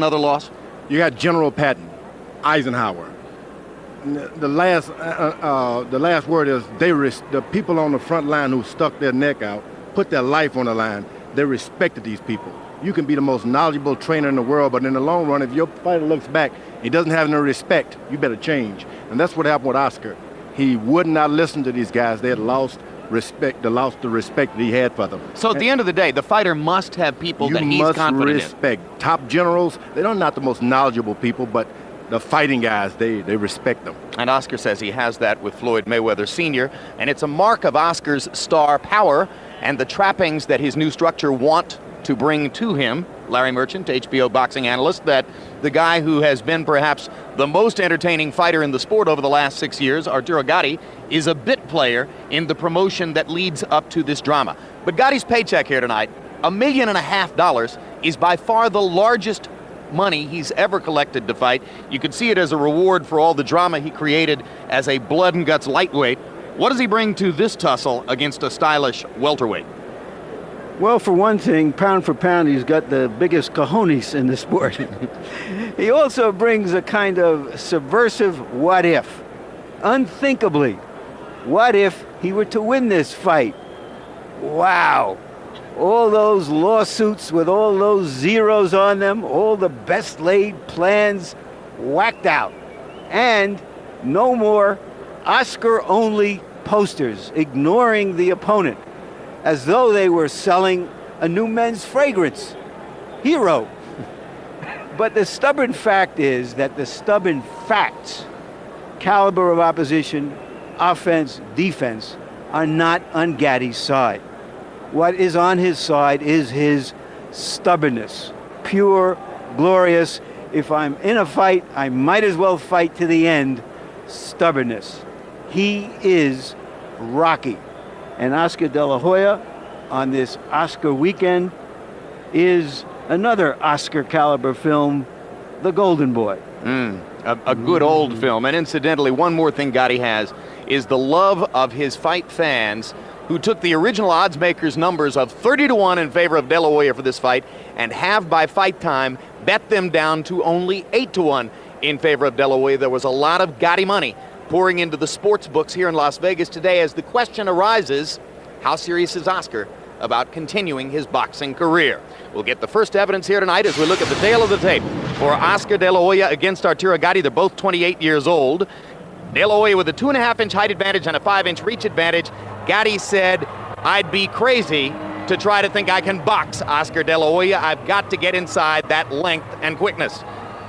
Another loss? You got General Patton, Eisenhower. The last word is the people on the front line who stuck their neck out, put their life on the line, they respected these people. You can be the most knowledgeable trainer in the world, but in the long run, if your fighter looks back, he doesn't have no respect, you better change. And that's what happened with Oscar. He would not listen to these guys. They had lost respect, lost the respect that he had for them. So at the end of the day, the fighter must have people that he's confident in. You must respect. Top generals, they're not the most knowledgeable people, but the fighting guys, they respect them. And Oscar says he has that with Floyd Mayweather Sr., and it's a mark of Oscar's star power and the trappings that his new structure want to bring to him. Larry Merchant, HBO boxing analyst, that the guy who has been perhaps the most entertaining fighter in the sport over the last 6 years, Arturo Gatti, is a bit player in the promotion that leads up to this drama. But Gatti's paycheck here tonight, $1.5 million, is by far the largest money he's ever collected to fight. You could see it as a reward for all the drama he created as a blood and guts lightweight. What does he bring to this tussle against a stylish welterweight? Well, for one thing, pound for pound, he's got the biggest cojones in the sport. He also brings a kind of subversive what if. Unthinkably, what if he were to win this fight? Wow. All those lawsuits with all those zeros on them, all the best laid plans whacked out. And no more Oscar-only posters ignoring the opponent, as though they were selling a new men's fragrance. Hero. But the stubborn fact is that the stubborn facts, caliber of opposition, offense, defense, are not on Gatti's side. What is on his side is his stubbornness. Pure, glorious. If I'm in a fight, I might as well fight to the end. Stubbornness. He is Rocky. And Oscar De La Hoya, on this Oscar weekend, is another Oscar caliber film, The Golden Boy. A good old film. And incidentally, one more thing Gatti has is the love of his fight fans, who took the original odds makers numbers of 30-1 in favor of De La Hoya for this fight and have by fight time bet them down to only 8-1 in favor of De La Hoya. There was a lot of Gatti money pouring into the sports books here in Las Vegas today as the question arises, how serious is Oscar about continuing his boxing career? We'll get the first evidence here tonight as we look at the tail of the tape for Oscar De La Hoya against Arturo Gatti. They're both 28 years old. De La Hoya with a 2.5-inch height advantage and a 5-inch reach advantage. Gatti said, I'd be crazy to try to think I can box Oscar De La Hoya. I've got to get inside that length and quickness.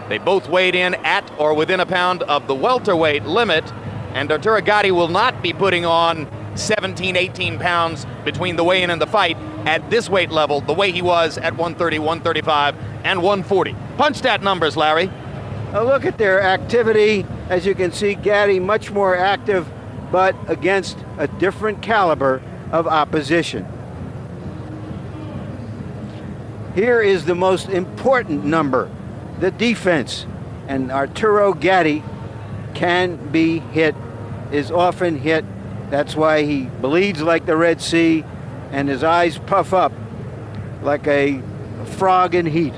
They both weighed in at or within a pound of the welterweight limit, and Arturo Gatti will not be putting on 17, 18 pounds between the weigh-in and the fight at this weight level, the way he was at 130, 135, and 140. Punch stat numbers, Larry. A look at their activity. As you can see, Gatti much more active, but against a different caliber of opposition. Here is the most important number, the defense. And Arturo Gatti can be hit, is often hit. That's why he bleeds like the Red Sea and his eyes puff up like a frog in heat.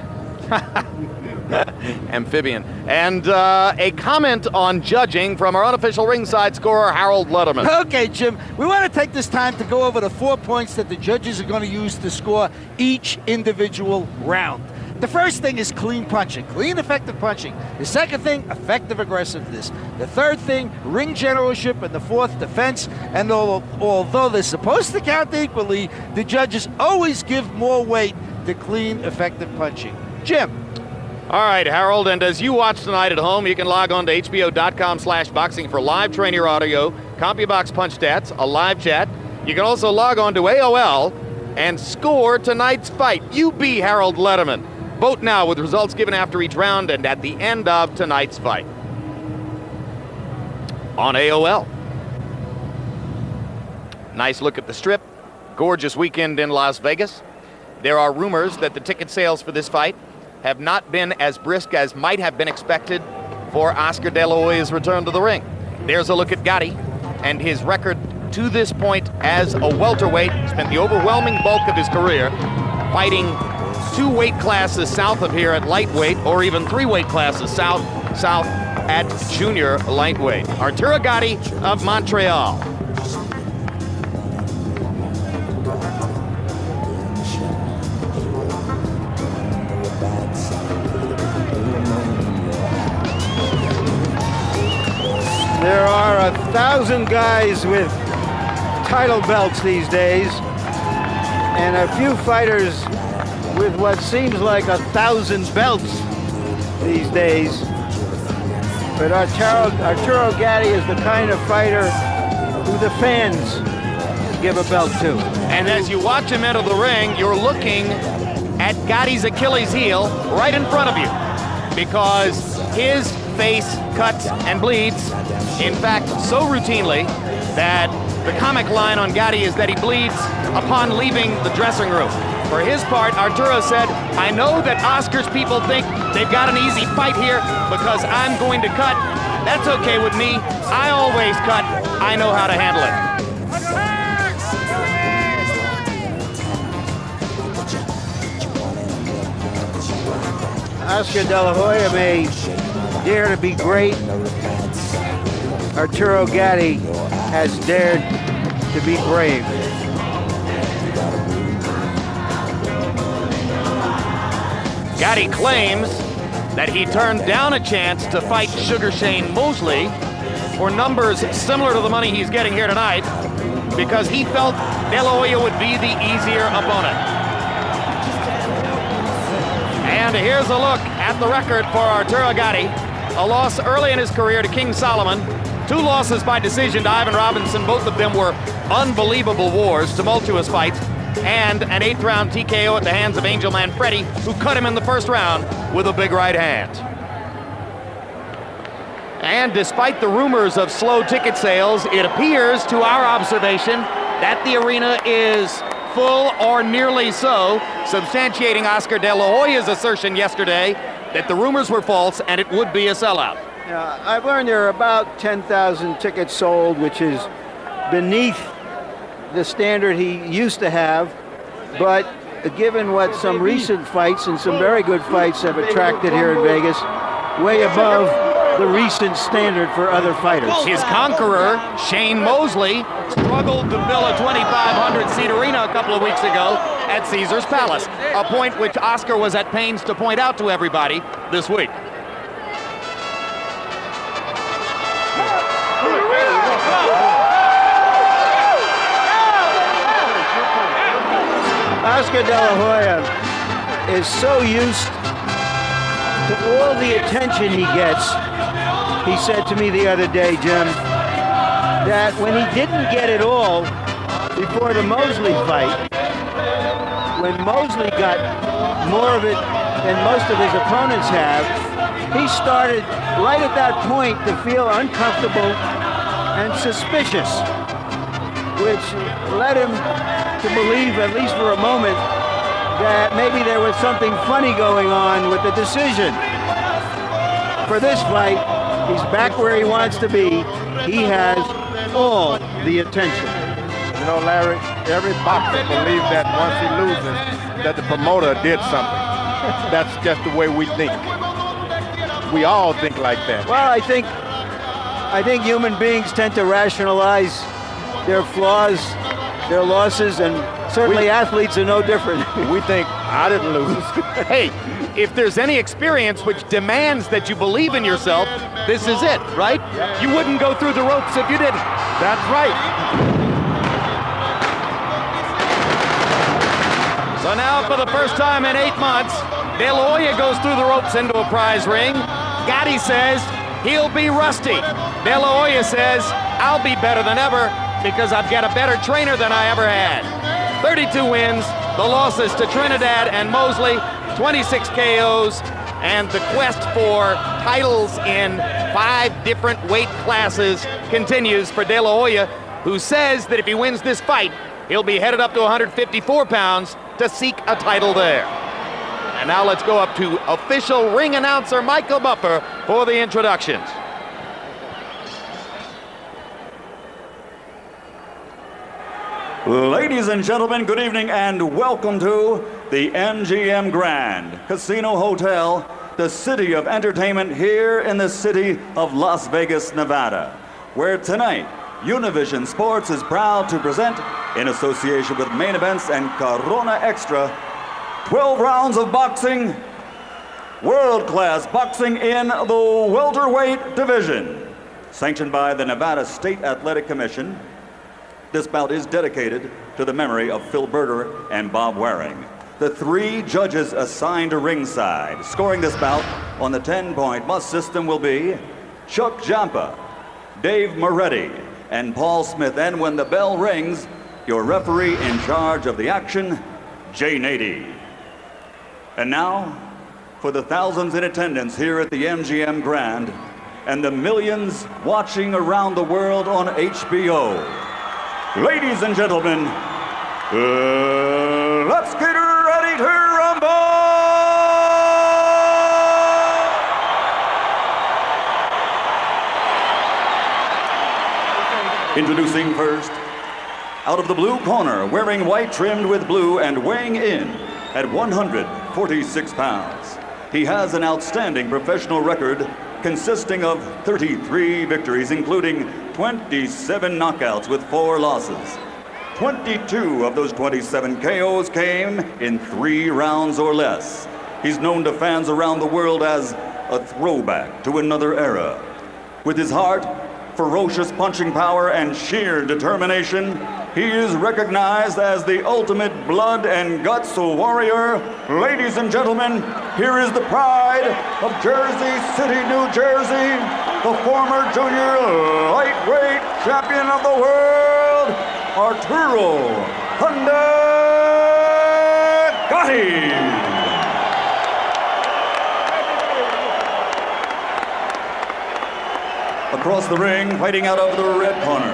Amphibian. And a comment on judging from our unofficial ringside scorer, Harold Letterman. Okay, Jim, we want to take this time to go over the 4 points that the judges are going to use to score each individual round. The first thing is clean punching, clean, effective punching. The second thing, effective aggressiveness. The third thing, ring generalship. And the fourth, defense. And although they're supposed to count equally, the judges always give more weight to clean, effective punching. Jim. All right, Harold, and as you watch tonight at home, you can log on to hbo.com/boxing for live trainer audio, CompuBox punch stats, a live chat. You can also log on to AOL and score tonight's fight. You be Harold Letterman. Vote now with results given after each round and at the end of tonight's fight. On AOL. Nice look at the Strip. Gorgeous weekend in Las Vegas. There are rumors that the ticket sales for this fight have not been as brisk as might have been expected for Oscar De La Hoya's return to the ring. There's a look at Gatti and his record to this point as a welterweight. Spent the overwhelming bulk of his career fighting 2 weight classes south of here at lightweight, or even 3 weight classes south at junior lightweight. Arturo Gatti of Montreal. There are 1,000 guys with title belts these days, and a few fighters with what seems like 1,000 belts these days. But Arturo Gatti is the kind of fighter who the fans give a belt to. And as you watch him enter the ring, you're looking at Gatti's Achilles heel right in front of you, because his face cuts and bleeds, in fact, so routinely that the comic line on Gatti is that he bleeds upon leaving the dressing room. For his part, Arturo said, "I know that Oscar's people think they've got an easy fight here because I'm going to cut. That's okay with me. I always cut. I know how to handle it." Oscar De La Hoya may dare to be great. Arturo Gatti has dared to be brave. Gatti claims that he turned down a chance to fight Sugar Shane Mosley for numbers similar to the money he's getting here tonight because he felt De La Hoya would be the easier opponent. And here's a look at the record for Arturo Gatti. A loss early in his career to King Solomon, 2 losses by decision to Ivan Robinson. Both of them were unbelievable wars, tumultuous fights, and an 8th round TKO at the hands of Angel Manfredi, who cut him in the first round with a big right hand. And despite the rumors of slow ticket sales, it appears to our observation that the arena is full or nearly so, substantiating Oscar De La Hoya's assertion yesterday that the rumors were false and it would be a sellout. I've learned there are about 10,000 tickets sold, which is beneath the standard he used to have, but given what some recent fights and some very good fights have attracted here in Vegas, way above the recent standard for other fighters. His conqueror, Shane Mosley, struggled to fill a 2,500-seat arena a couple of weeks ago at Caesar's Palace, a point which Oscar was at pains to point out to everybody this week. Oscar De La Hoya is so used to all the attention he gets. He said to me the other day, Jim, that when he didn't get it all before the Mosley fight, when Mosley got more of it than most of his opponents have, he started right at that point to feel uncomfortable and suspicious, which led him to believe, at least for a moment, that maybe there was something funny going on with the decision. For this fight, he's back where he wants to be. He has all the attention. You know, Larry, every boxer believes that once he loses, that the promoter did something. That's just the way we think. We all think like that. Well, I think human beings tend to rationalize their flaws, their losses, and certainly athletes are no different. We think, I didn't lose. Hey, if there's any experience which demands that you believe in yourself, this is it, right? You wouldn't go through the ropes if you didn't. That's right. So now, for the first time in 8 months, De La Hoya goes through the ropes into a prize ring. Gatti says he'll be rusty. De La Hoya says, I'll be better than ever because I've got a better trainer than I ever had. 32 wins, the losses to Trinidad and Mosley, 26 KOs, and the quest for titles in 5 different weight classes continues for De La Hoya, who says that if he wins this fight, he'll be headed up to 154 pounds to seek a title there. And now let's go up to official ring announcer Michael Buffer for the introductions. Ladies and gentlemen, good evening and welcome to the MGM Grand Casino Hotel, the city of entertainment here in the city of Las Vegas, Nevada, where tonight Univision Sports is proud to present, in association with Main Events and Corona Extra, 12 rounds of boxing, world-class boxing in the welterweight division. Sanctioned by the Nevada State Athletic Commission, this bout is dedicated to the memory of Phil Berger and Bob Waring. The three judges assigned to ringside, scoring this bout on the 10-point must system will be Chuck Jampa, Dave Moretti, and Paul Smith. And when the bell rings, your referee in charge of the action, Jay Nady. And now, for the thousands in attendance here at the MGM Grand and the millions watching around the world on HBO, ladies and gentlemen, let's get ready to rumble! Introducing first, out of the blue corner, wearing white trimmed with blue and weighing in at 146 pounds. He has an outstanding professional record consisting of 33 victories, including 27 knockouts with 4 losses. 22 of those 27 KOs came in 3 rounds or less. He's known to fans around the world as a throwback to another era. With his heart, ferocious punching power, and sheer determination, he is recognized as the ultimate blood and guts warrior. Ladies and gentlemen, here is the pride of Jersey City, New Jersey, the former junior lightweight champion of the world, Arturo Gatti. Across the ring, fighting out of the red corner,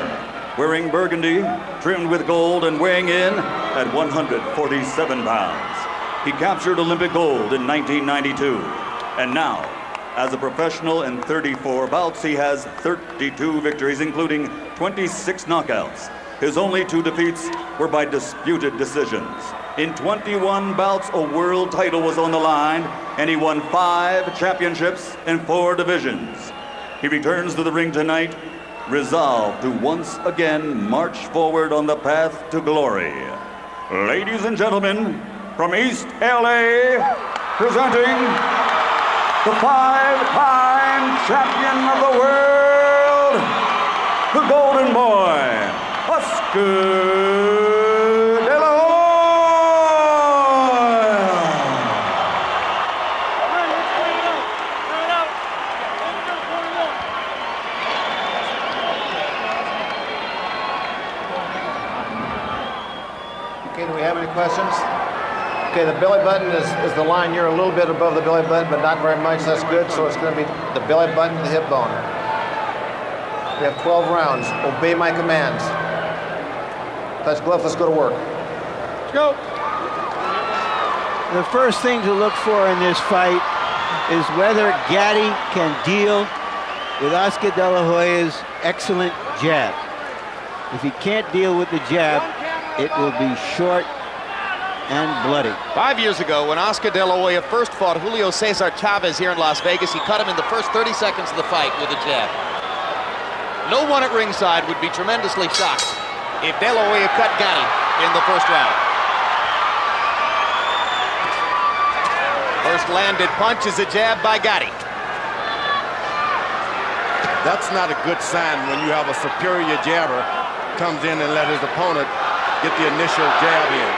wearing burgundy, trimmed with gold and weighing in at 147 pounds. He captured Olympic gold in 1992. And now, as a professional in 34 bouts, he has 32 victories, including 26 knockouts. His only 2 defeats were by disputed decisions. In 21 bouts, a world title was on the line, and he won 5 championships in 4 divisions. He returns to the ring tonight, resolved to once again march forward on the path to glory. Ladies and gentlemen, from East LA, presenting the 5-time champion of the world, the Golden Boy, Oscar De La Hoya. Okay, do we have any questions? Okay, the belly button is the line. You're a little bit above the belly button, but not very much. That's good. So it's going to be the belly button, the hip bone. We have 12 rounds. Obey my commands. Touch gloves. Let's go to work. Let's go. The first thing to look for in this fight is whether Gatti can deal with Oscar De La Hoya's excellent jab. If he can't deal with the jab, it will be short and bloody. 5 years ago, when Oscar De La Hoya first fought Julio Cesar Chavez here in Las Vegas, he cut him in the first 30 seconds of the fight with a jab. No one at ringside would be tremendously shocked if De La Hoya cut Gatti in the first round. First landed punch is a jab by Gatti. That's not a good sign when you have a superior jabber comes in and let his opponent get the initial jab in.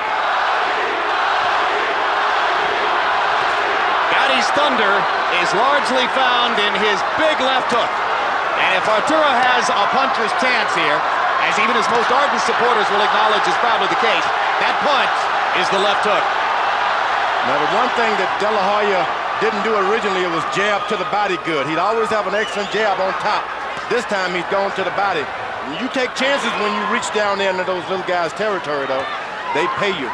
Gatti's thunder is largely found in his big left hook. And if Arturo has a puncher's chance here, as even his most ardent supporters will acknowledge is probably the case, that punch is the left hook. Now, the one thing that De La Hoya didn't do originally was jab to the body good. He'd always have an excellent jab on top. This time he's gone to the body. You take chances when you reach down there into those little guys' territory, though. They pay you.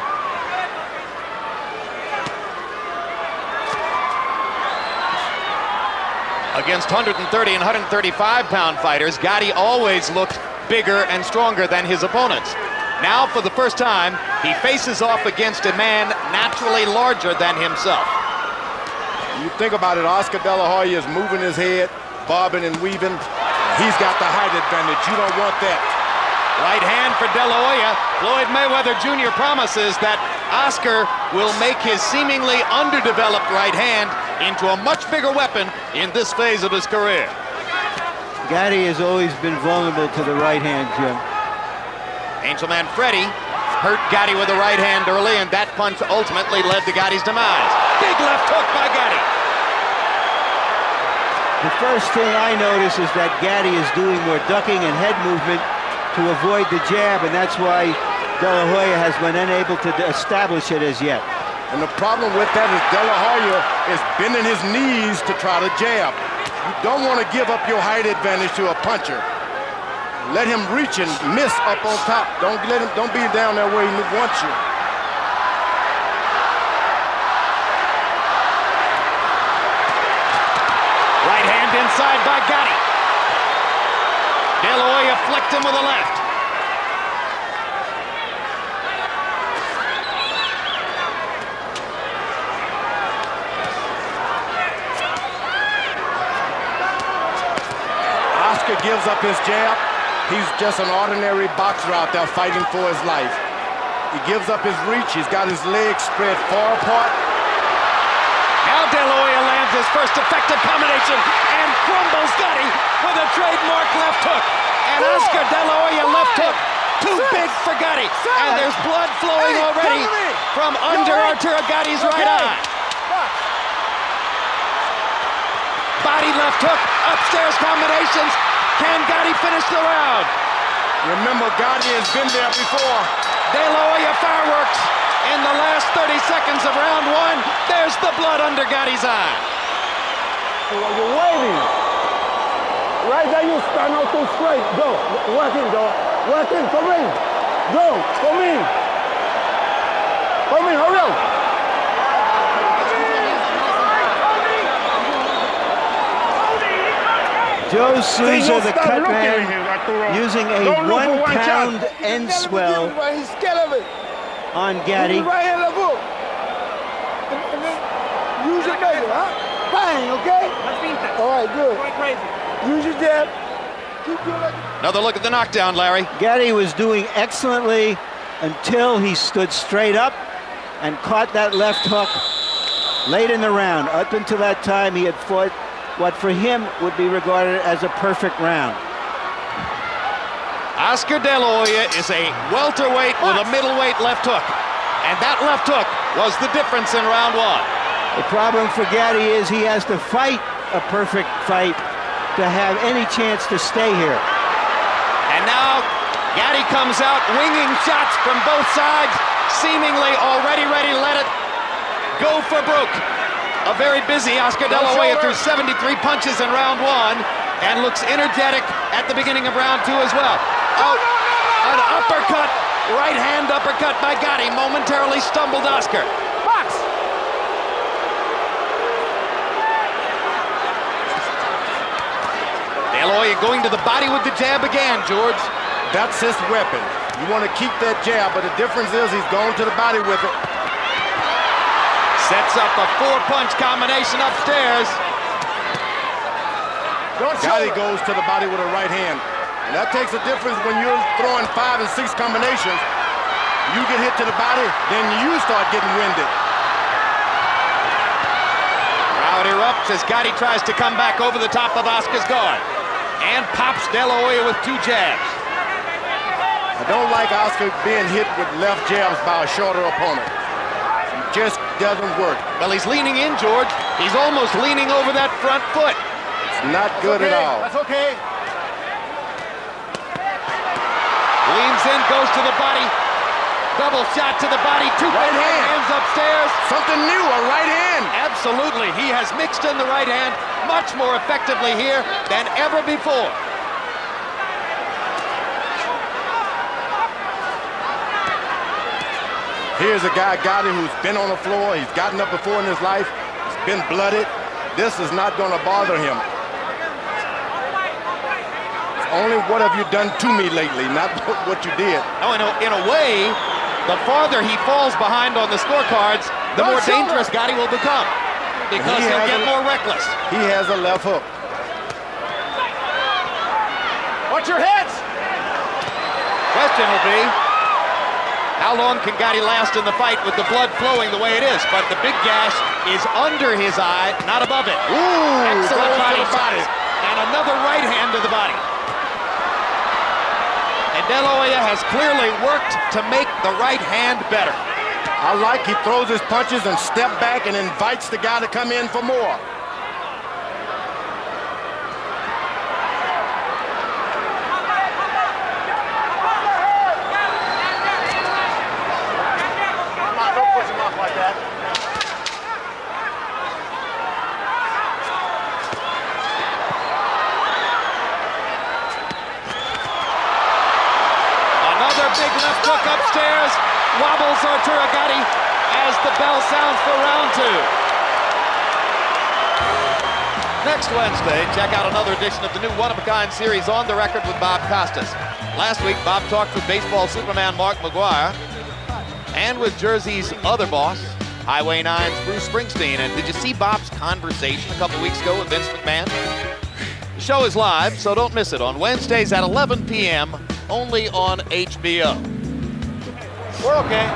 Against 130 and 135-pound fighters, Gatti always looked bigger and stronger than his opponents. Now, for the first time, he faces off against a man naturally larger than himself. You think about it, Oscar De La Hoya is moving his head, bobbing and weaving. He's got the height advantage. You don't want that. Right hand for De La Hoya. Floyd Mayweather Jr. promises that Oscar will make his seemingly underdeveloped right hand into a much bigger weapon in this phase of his career. Gatti has always been vulnerable to the right hand, Jim. Angelman Freddie hurt Gatti with the right hand early, and that punch ultimately led to Gatti's demise. Big left hook by Gatti. The first thing I notice is that Gatti is doing more ducking and head movement to avoid the jab, and that's why De La Hoya has been unable to establish it as yet. And the problem with that is De La Hoya is bending his knees to try to jab. You don't want to give up your height advantage to a puncher. Let him reach and miss up on top. Don't be down there where he wants you. Right hand inside by Gatti. De La Hoya flicked him with a left. Oscar gives up his jab. He's just an ordinary boxer out there fighting for his life. He gives up his reach. He's got his legs spread far apart. Now De La Hoya lands his first effective combination and crumbles Gatti with a trademark left hook. And Oscar De La Hoya left hook, too big for Gatti. And there's blood flowing already from under Arturo Gatti's right eye. Body left hook, upstairs combinations. Can Gatti finish the round? Remember, Gatti has been there before. De La Hoya fireworks in the last 30 seconds of round one. There's the blood under Gatti's eye. You're waiting. Right there, you stand out too straight. Go. Work in, go. Work in. Come in. Go. Come in. Come in. Hurry up. Joe Souza, the cut man, using a 1 pound end swell on Gatti. Right hand left hook. And then use your nugget, huh? Bang, okay? All right, good. Use your jab. Keep doing like Another look at the knockdown, Larry. Gatti was doing excellently until he stood straight up and caught that left hook late in the round. Up until that time, he had fought what for him would be regarded as a perfect round. Oscar De La Hoya is a welterweight with a middleweight left hook. And that left hook was the difference in round one. The problem for Gatti is he has to fight a perfect fight to have any chance to stay here. And now Gatti comes out winging shots from both sides, seemingly already ready to let it go for broke. A very busy Oscar De La Hoya threw 73 punches in round one and looks energetic at the beginning of round two as well. Oh, an uppercut, right hand uppercut by Gatti momentarily stumbled Oscar. box. De La Hoya going to the body with the jab again, George. That's his weapon. You want to keep that jab, but the difference is he's going to the body with it. Sets up a 4-punch combination upstairs. Gatti goes to the body with a right hand. And that takes a difference when you're throwing 5 and 6 combinations. You get hit to the body, then you start getting winded. Crowd erupts as Gatti tries to come back over the top of Oscar's guard. And pops De La Hoya with 2 jabs. I don't like Oscar being hit with left jabs by a shorter opponent. Just doesn't work. Well, he's leaning in, George. He's almost leaning over that front foot. It's not good at all. That's okay. Leans in, goes to the body. Double shot to the body. 2 Right hand. hands upstairs. Something new, a right hand. Absolutely. He has mixed in the right hand much more effectively here than ever before. Here's a guy, Gatti, who's been on the floor. He's gotten up before in his life. He's been blooded. This is not going to bother him. He's only what have you done to me lately, not what you did. Oh, in a way, the farther he falls behind on the scorecards, the more dangerous Gatti will become because he'll get more reckless. He has a left hook. Watch your heads! Question will be, how long can Gatti last in the fight with the blood flowing the way it is? But the big gash is under his eye, not above it. Ooh, excellent body shots. And another right hand to the body. And De La Hoya has clearly worked to make the right hand better. I like he throws his punches and step back and invites the guy to come in for more. Big left hook upstairs, wobbles Arturo Gatti as the bell sounds for round 2. Next Wednesday, check out another edition of the new One-of-a-Kind series On the Record with Bob Costas. Last week, Bob talked with baseball Superman Mark McGwire and with Jersey's other boss, Highway 9's Bruce Springsteen. And did you see Bob's conversation a couple weeks ago with Vince McMahon? The show is live, so don't miss it on Wednesdays at 11 p.m. only on HBO. We're okay.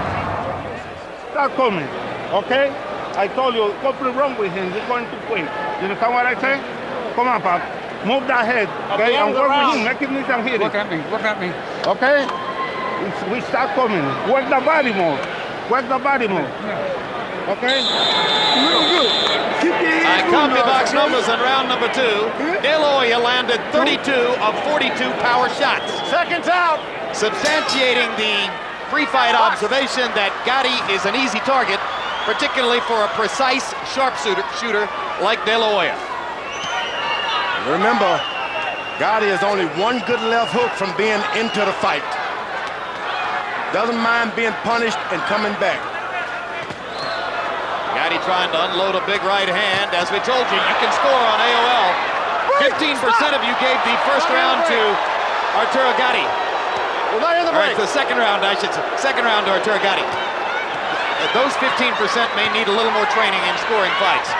Stop coming, okay? I told you, something wrong with him. He's going to quit. You understand what I say? Come on, Pop. Move that head, okay? And work with him. Make him miss and hit it. Look at me. Okay? We start coming. Work the body more. Work the body more. Okay? Real good. Copy box numbers in round number 2. De La Hoya landed 32 of 42 power shots. Seconds out. Substantiating the pre-fight observation that Gatti is an easy target, particularly for a precise sharpshooter like De La Hoya. Remember, Gatti is only one good left hook from being into the fight. Doesn't mind being punished and coming back. Gatti trying to unload a big right hand. As we told you, you can score on AOL. 15% of you gave the first round to Arturo Gatti. We're not in the break. The second round, I should say. Second round to Arturo Gatti. Those 15% may need a little more training in scoring fights.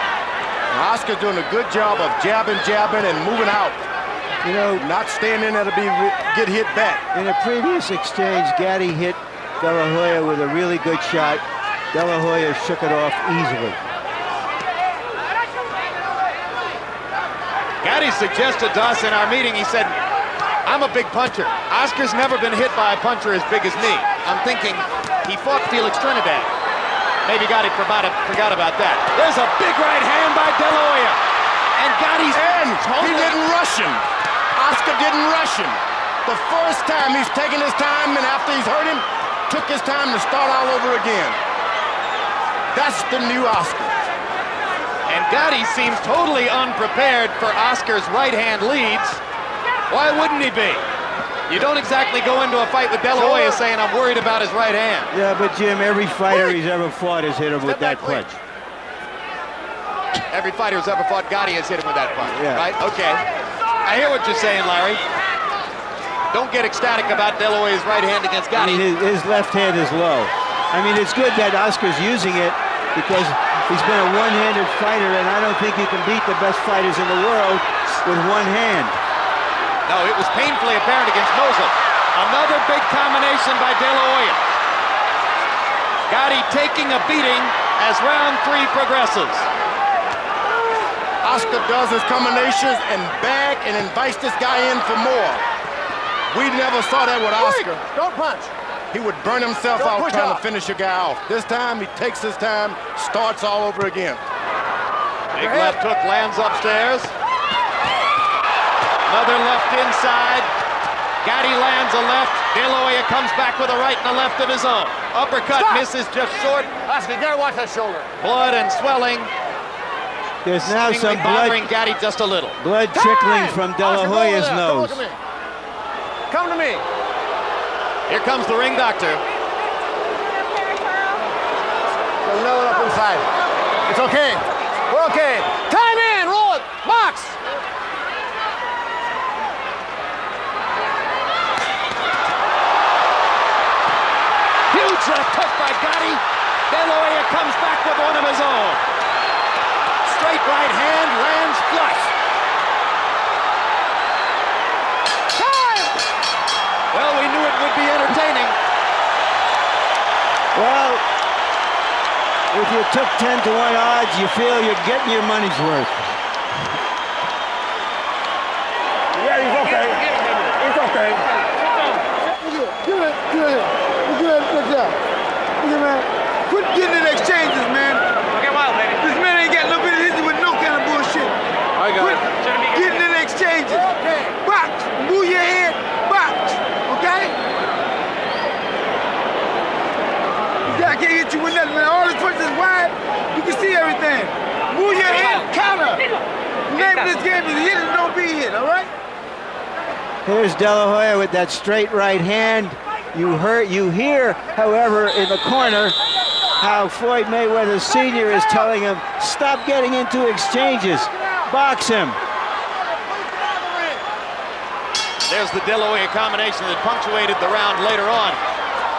Oscar's doing a good job of jabbing, and moving out. You know, not staying in there to get hit back. In a previous exchange, Gatti hit De La Hoya with a really good shot. De La Hoya shook it off easily. Gatti suggested to us in our meeting, he said, I'm a big puncher. Oscar's never been hit by a puncher as big as me. I'm thinking he fought Felix Trinidad. Maybe Gatti forgot about that. There's a big right hand by De La Hoya. And Gatti's... He didn't rush him. Oscar didn't rush him. The first time he's taken his time, and after he's hurt him, took his time to start all over again. That's the new Oscar. And Gatti seems totally unprepared for Oscar's right hand leads. Why wouldn't he be? You don't exactly go into a fight with De La Hoya saying, I'm worried about his right hand. Yeah, but Jim, every fighter he's ever fought has hit him with that punch. Every fighter who's ever fought Gatti has hit him with that punch, yeah. Right? Okay. I hear what you're saying, Larry. Don't get ecstatic about De La Hoya's right hand against Gatti. I mean, his left hand is low. I mean, it's good that Oscar's using it because he's been a one-handed fighter, and I don't think you can beat the best fighters in the world with one hand. No, it was painfully apparent against Moslem. Another big combination by De La Hoya. Gatti taking a beating as round 3 progresses. Oscar does his combinations and back and invites this guy in for more. We never saw that with Oscar. Don't punch. He would burn himself out trying to finish a guy off. This time, he takes his time, starts all over again. Big left hook lands upstairs. Another left inside. Gatti lands a left. De La Hoya comes back with a right and a left of his own. Uppercut misses just short. Oscar, you gotta watch that shoulder. Blood and swelling. There's now some bothering blood, Gatti just a little. blood trickling from De La Hoya's nose. Come to me. Here comes the ring doctor. There's another up inside. It's okay. We're okay. Time in. Roll it. Box. took 10-to-1 odds, you feel you're getting your money's worth. Yeah, it's okay. It's okay. Good. Good job. Look at man. Quit getting in exchanges, man. Okay, wild, baby. This man ain't got no bit of history with no kind of bullshit. I got it. Getting in exchanges. Box. Move your head. Box. Okay? This guy can't hit you with nothing, man. All his punches is wide. You can see everything. Move your head. Counter. The name of this game is hit and don't be hit, all right? Here's De La Hoya with that straight right hand. You hear, however, in the corner, how Floyd Mayweather Sr. is telling him, stop getting into exchanges. Box him. There's the De La Hoya combination that punctuated the round later on.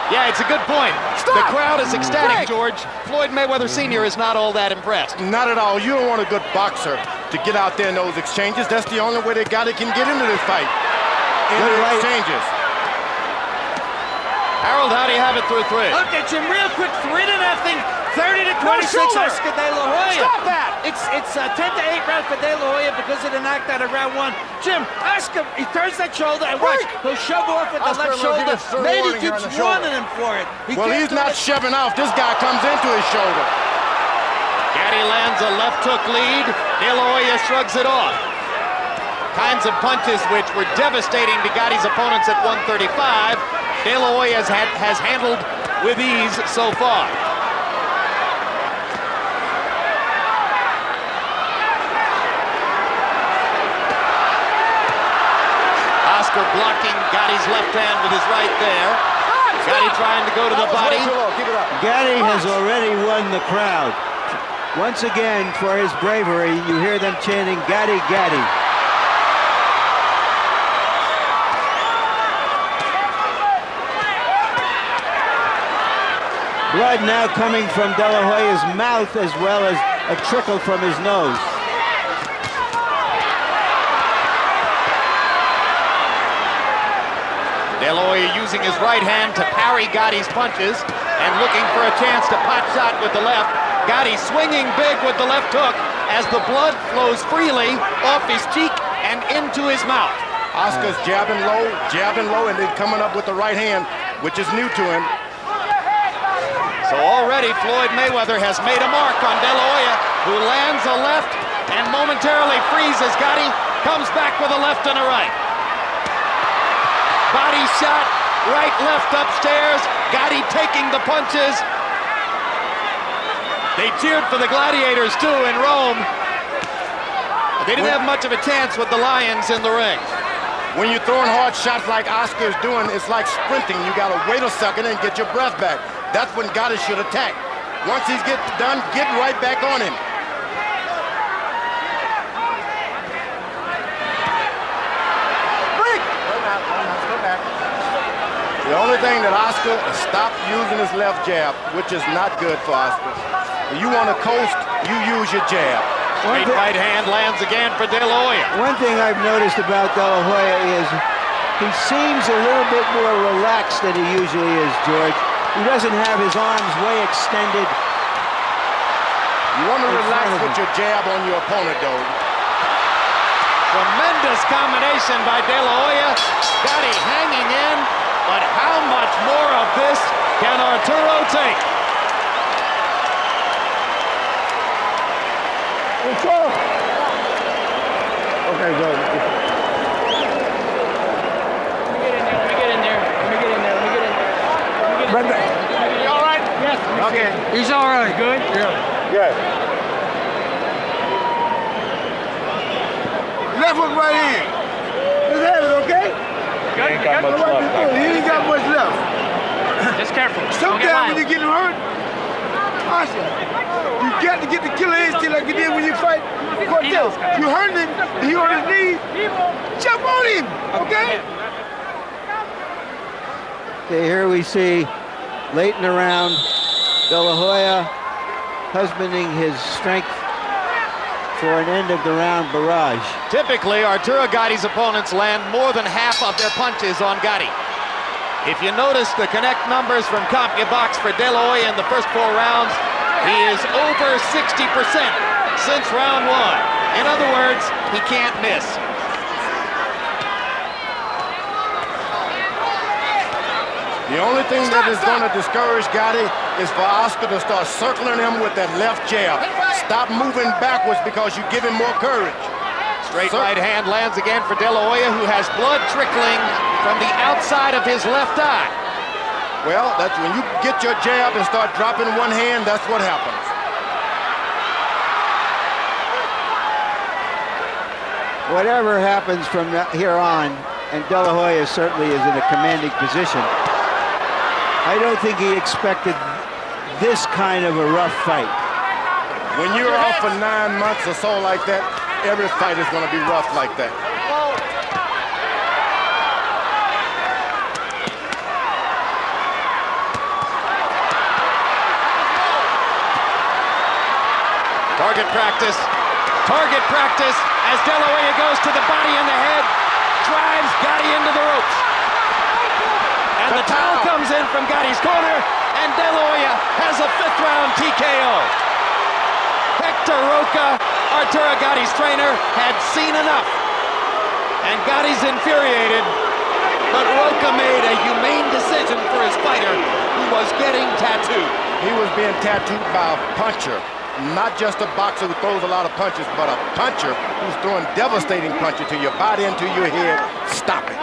Yeah, it's a good point. The crowd is ecstatic, George. Floyd Mayweather Sr. is not all that impressed. Not at all. You don't want a good boxer to get out there in those exchanges. That's the only way that Gatti can get into this fight. In the exchanges. Harold, how do you have it through 3? Look at Jim, real quick, 3-0, 30-26, Oscar De La Hoya. Stop that! It's 10-8 round for De La Hoya because of the knockdown of round 1. Jim, Oscar, he turns that shoulder and watch, he'll shove off with the left shoulder. Maybe he keeps warning him for it. Well, he's not shoving off. This guy comes into his shoulder. Gatti lands a left hook lead. De La Hoya shrugs it off. Kinds of punches which were devastating to Gatti's opponents at 135. De La Hoya has handled with ease so far. Oscar blocking Gatti's left hand with his right there. Gatti trying to go to the body. Gatti has already won the crowd. Once again, for his bravery, you hear them chanting, Gatti, Gatti. Blood now coming from De La Hoya's mouth as well as a trickle from his nose. De La Hoya using his right hand to parry Gatti's punches and looking for a chance to pot shot with the left. Gatti swinging big with the left hook as the blood flows freely off his cheek and into his mouth. Oscar's jabbing low, and then coming up with the right hand, which is new to him. So already Floyd Mayweather has made a mark on De La Hoya, who lands a left and momentarily freezes Gatti, comes back with a left and a right. Body shot, right, left upstairs, Gatti taking the punches. They cheered for the Gladiators too in Rome. They didn't have much of a chance with the Lions in the ring. When you're throwing hard shots like Oscar's doing, it's like sprinting. You gotta wait a second and get your breath back. That's when Gatti should attack. Once he's done, get right back on him. The only thing that Oscar stopped using his left jab, which is not good for Oscar. If you want to coast, you use your jab. Straight right hand lands again for De La Hoya. One thing I've noticed about De La Hoya is he seems a little bit more relaxed than he usually is, George. He doesn't have his arms way extended. You want to relax with your jab on your opponent, though. Tremendous combination by De La Hoya. Gatti hanging in, but how much more of this can Arturo take? Okay, go. Let me get in there. You all right? Yes. Okay. He's all right. Good? Yeah. Good. Left hook right in. His head is okay? Good. He ain't got much left. Just careful. Sometimes when you're getting hurt, Asha, you got to get the killer instinct like you did when you fight Cortez. You hurt him, he on his knee, jump on him, okay? Okay, here we see late in the round, De La Hoya husbanding his strength for an end of the round barrage. Typically, Arturo Gatti's opponents land more than half of their punches on Gatti. If you notice the connect numbers from CompuBox for De La Hoya in the first 4 rounds, He is over 60% since round one. In other words, he can't miss. The only thing that is going to discourage Gatti is for Oscar to start circling him with that left jab. Stop moving backwards because you give him more courage. Straight right hand lands again for De La Hoya, who has blood trickling from the outside of his left eye. Well, that's when you get your jab and start dropping one hand, that's what happens. Whatever happens from here on, and De La Hoya certainly is in a commanding position, I don't think he expected this kind of a rough fight. When you're off for 9 months or so like that, every fight is going to be rough like that. Target practice. Target practice as De La Hoya goes to the body and the head, drives Gatti into the ropes. And the towel comes in from Gatti's corner, and De La Hoya has a 5th round TKO. Hector Roca, Arturo Gatti's trainer, had seen enough. And Gatti's infuriated, but Roca made a humane decision for his fighter, who was getting tattooed. He was being tattooed by a puncher. Not just a boxer who throws a lot of punches, but a puncher who's throwing devastating punches to your body and to your head. Stop it.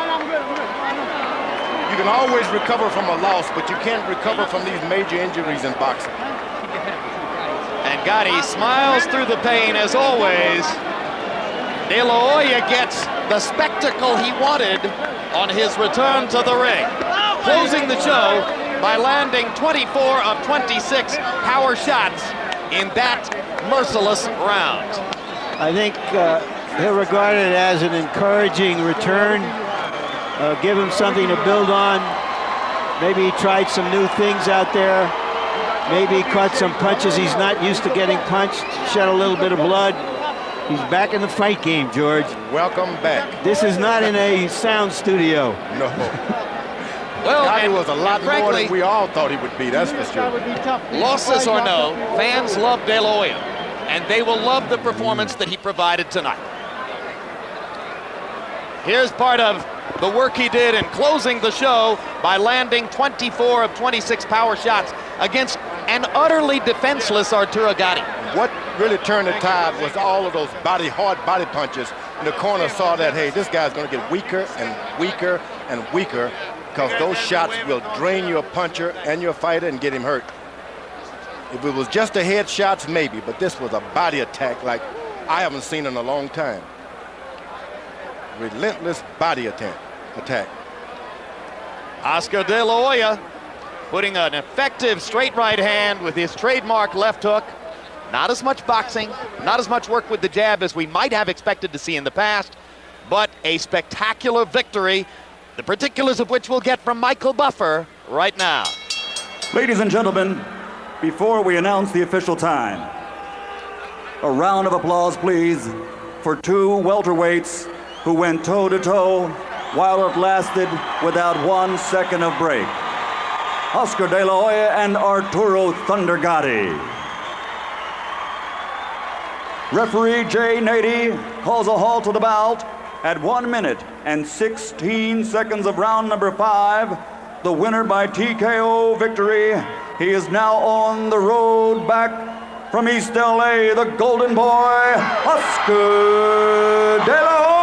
You can always recover from a loss, but you can't recover from these major injuries in boxing. And Gatti smiles through the pain as always. De La Hoya gets the spectacle he wanted on his return to the ring. Closing the show by landing 24 of 26 power shots in that merciless round. I think he'll regard it as an encouraging return. Give him something to build on. Maybe he tried some new things out there. Maybe he caught some punches he's not used to getting punched, shed a little bit of blood. He's back in the fight game, George. Welcome back. This is not in a sound studio. No. Well, Gatti was a lot more frankly, than we all thought he would be, that's for sure. losses or no, fans love De La Hoya, and they will love the performance that he provided tonight. Here's part of the work he did in closing the show by landing 24 of 26 power shots against an utterly defenseless Arturo Gatti. What really turned the tide was all of those hard body punches. In the corner saw that, hey, this guy's going to get weaker and weaker and weaker, because those shots will drain your puncher and your fighter and get him hurt. If it was just a head shots, maybe, but this was a body attack like I haven't seen in a long time. Relentless body attack. Oscar De La Hoya putting an effective straight right hand with his trademark left hook. Not as much boxing, not as much work with the jab as we might have expected to see in the past, but a spectacular victory, the particulars of which we'll get from Michael Buffer right now. Ladies and gentlemen, before we announce the official time, a round of applause, please, for 2 welterweights who went toe-to-toe while it lasted without 1 second of break. Oscar De La Hoya and Arturo Thunder Gatti. Referee Jay Nady calls a halt to the bout at 1 minute and 16 seconds of round number 5. The winner by TKO victory. He is now on the road back from East LA, the Golden Boy, Oscar De La Hoya.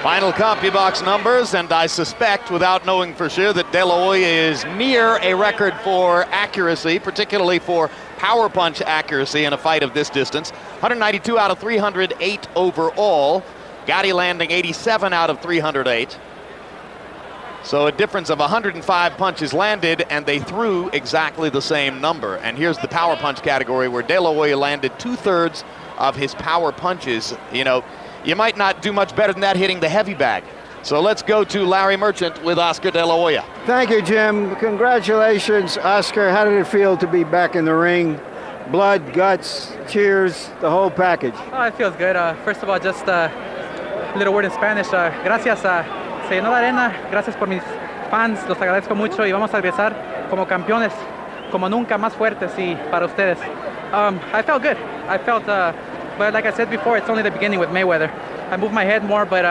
Final CompuBox numbers, and I suspect, without knowing for sure, that De La Hoya is near a record for accuracy, particularly for power punch accuracy in a fight of this distance. 192 out of 308 overall. Gatti landing 87 out of 308. So a difference of 105 punches landed, and they threw exactly the same number. And here's the power punch category, where De La Hoya landed 2/3 of his power punches. You know, you might not do much better than that hitting the heavy bag. So let's go to Larry Merchant with Oscar De La Hoya. Thank you, Jim. Congratulations, Oscar. How did it feel to be back in the ring blood, guts, cheers, the whole package. Oh, it feels good. First of all, just a little word in Spanish. Gracias, se llenó la arena. Gracias por mis fans. Los agradezco mucho y vamos a regresar como campeones, como nunca, más fuertes y para ustedes. I felt good. I felt, but like I said before, it's only the beginning with Mayweather. I move my head more, but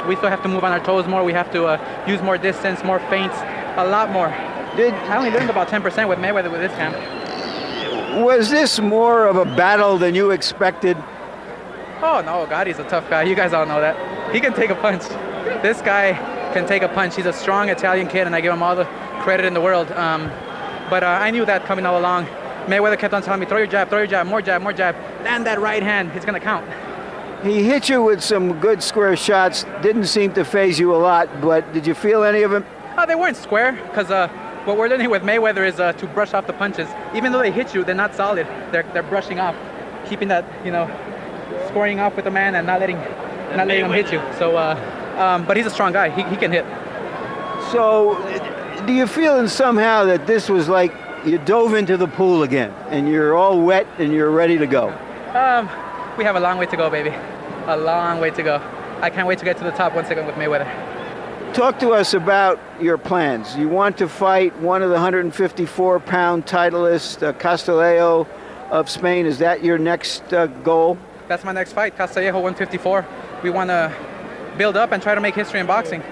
we still have to move on our toes more. We have to use more distance, more feints, a lot more. I only learned about 10% with Mayweather with this camp. Was this more of a battle than you expected? Oh no, Gatti's a tough guy. You guys all know that. He can take a punch. This guy can take a punch. He's a strong Italian kid, and I give him all the credit in the world. But I knew that coming all along. Mayweather kept on telling me, throw your jab, more jab, more jab. Land that right hand, it's gonna count. He hit you with some good square shots. Didn't seem to phase you a lot, but did you feel any of them? They weren't square, because what we're learning with Mayweather is to brush off the punches. Even though they hit you, they're not solid. They're brushing off, keeping that, scoring off with the man and not letting him hit you. So, but he's a strong guy. He can hit. So, do you feel somehow that this was like you dove into the pool again, and you're all wet and you're ready to go? We have a long way to go, baby. A long way to go. I can't wait to get to the top once again with Mayweather. Talk to us about your plans. You want to fight one of the 154-pound titleists, Castillejo of Spain. Is that your next goal? That's my next fight, Castillejo 154. We want to build up and try to make history in boxing.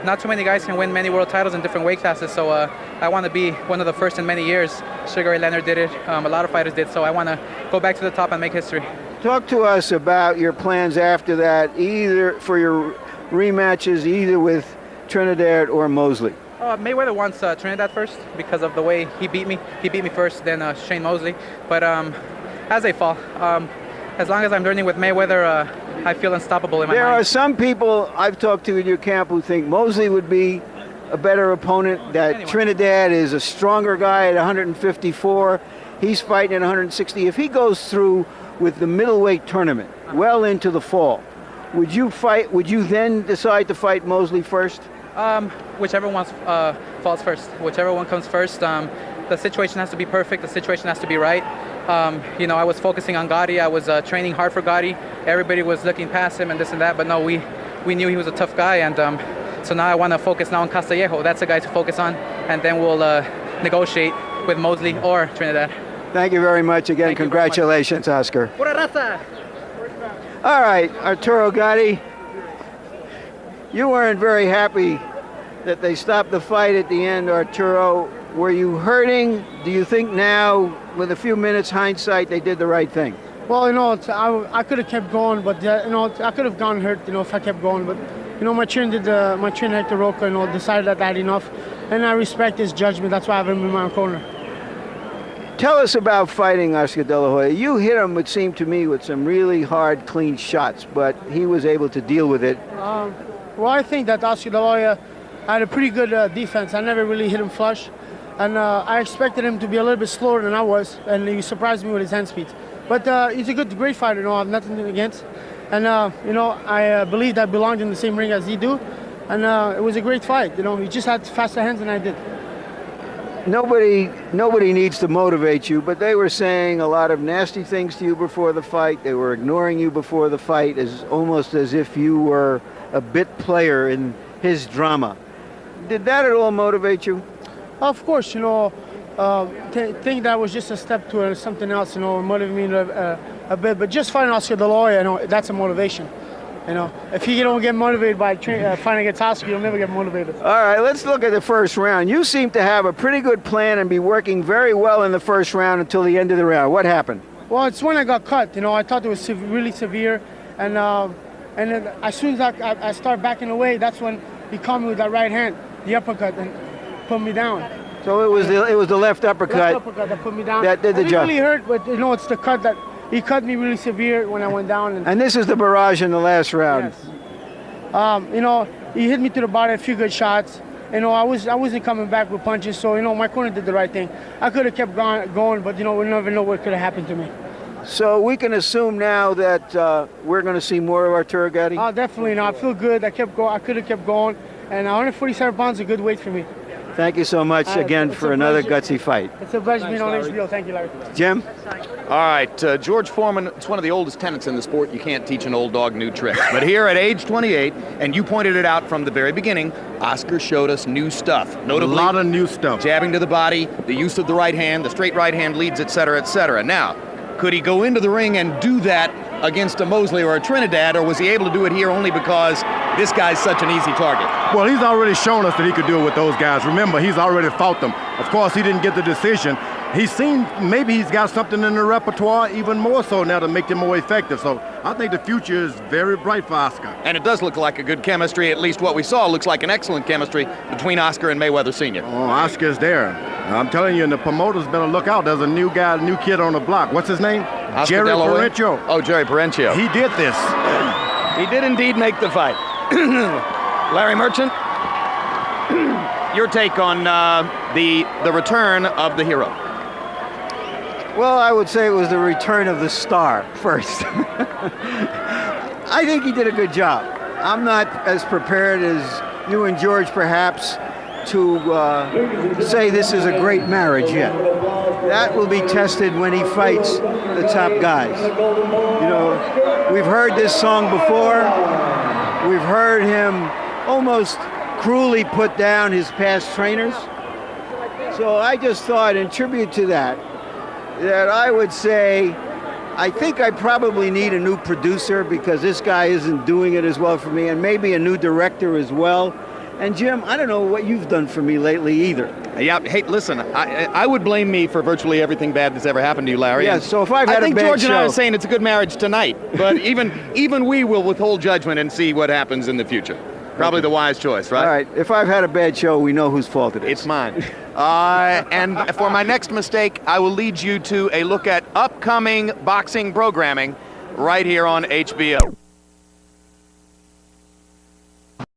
Not too many guys can win many world titles in different weight classes, so I want to be one of the first in many years. Sugar Ray Leonard did it. A lot of fighters did, so I want to go back to the top and make history. Talk to us about your plans after that, either for your rematches, either with Trinidad or Mosley. Mayweather wants Trinidad first because of the way he beat me. He beat me first, then Shane Mosley. But as they fall, as long as I'm learning with Mayweather, I feel unstoppable in my mind. There are some people I've talked to in your camp who think Mosley would be a better opponent, that Trinidad is a stronger guy at 154. He's fighting at 160. If he goes through with the middleweight tournament well into the fall, would you then decide to fight Mosley first? Whichever one falls first. Whichever one comes first. The situation has to be perfect. The situation has to be right. I was focusing on Gatti. I was training hard for Gatti. Everybody was looking past him and this and that, but no, we knew he was a tough guy, and so now I want to focus now on Castillejo. That's the guy to focus on, and then we'll negotiate with Mosley or Trinidad. Thank you very much again. Congratulations, Oscar. All right, Arturo Gatti, you weren't very happy that they stopped the fight at the end, Arturo. Were you hurting? Do you think now, with a few minutes hindsight, they did the right thing? Well, I could have kept going, but I could have gone hurt, if I kept going. But my trainer Hector Roca, decided that I had enough, and I respect his judgment. That's why I have him in my corner. Tell us about fighting Oscar De La Hoya. You hit him, it seemed to me, with some really hard, clean shots, but he was able to deal with it. Well, I think that Oscar De La Hoya had a pretty good defense. I never really hit him flush, and I expected him to be a little bit slower than I was, and he surprised me with his hand speed. But he's a great fighter. I have nothing against, and I believed I belonged in the same ring as he do, and it was a great fight. He just had faster hands than I did. Nobody needs to motivate you, but they were saying a lot of nasty things to you before the fight. They were ignoring you before the fight, almost as if you were a bit player in his drama. Did that at all motivate you? Of course, think that was just a step to something else, motivate me a bit. But just fighting Oscar De La Hoya, that's a motivation. If you don't get motivated by fighting against Oscar, you'll never get motivated. All right, let's look at the first round. You seem to have a pretty good plan and be working very well in the first round until the end of the round. What happened? Well, it's when I got cut. I thought it was really severe, and then as soon as I start backing away, that's when he caught me with that right hand, the uppercut, and put me down. So it was the left uppercut. Left uppercut that put me down. That did the job. It really hurt, but it's the cut that. He cut me really severe when I went down. And this is the barrage in the last round. Yes. He hit me to the body, a few good shots. I wasn't coming back with punches, so my corner did the right thing. I could have kept going, but we never know what could have happened to me. So we can assume now that we're going to see more of Arturo Gatti? Definitely. I feel good. I could have kept going, and 147 pounds is a good weight for me. Thank you so much again it's for a another pleasure. gutsy fight. It's a pleasure being on Larry. HBO. Thank you, Larry. Jim? All right, George Foreman, it's one of the oldest tenets in the sport. You can't teach an old dog new tricks. But here at age 28, and you pointed it out from the very beginning, Oscar showed us new stuff. Notably, a lot of new stuff. Jabbing to the body, the use of the right hand, the straight right hand leads, et cetera, et cetera. Now, could he go into the ring and do that against a Mosley or a Trinidad, or was he able to do it here only because this guy's such an easy target? Well, he's already shown us that he could do it with those guys. Remember, he's already fought them. Of course, he didn't get the decision. He's seen maybe he's got something in the repertoire even more so now to make him more effective. So I think the future is very bright for Oscar. And it does look like a good chemistry. At least what we saw looks like an excellent chemistry between Oscar and Mayweather Sr. Oh, Oscar's there. I'm telling you, and the promoters better look out. There's a new guy, a new kid on the block. What's his name? Oscar Jerry De La Hoya? Parencio. Oh, Jerry Parencio. He did this. He did indeed make the fight. Larry Merchant, your take on the return of the hero. Well, I would say it was the return of the star first. I think he did a good job. I'm not as prepared as you and George, perhaps, to say this is a great marriage yet. That will be tested when he fights the top guys. You know, we've heard this song before. We've heard him almost cruelly put down his past trainers. So I just thought, in tribute to that I would say, I think I probably need a new producer because this guy isn't doing it as well for me, and maybe a new director as well. And Jim, I don't know what you've done for me lately either. Yeah, hey, listen, I would blame me for virtually everything bad that's ever happened to you, Larry. Yeah, so if I've had I think a bad George and I show- are saying it's a good marriage tonight, but even we will withhold judgment and see what happens in the future. Probably the wise choice, right? All right, if I've had a bad show, we know whose fault it is. It's mine. And for my next mistake, I will lead you to a look at upcoming boxing programming right here on HBO.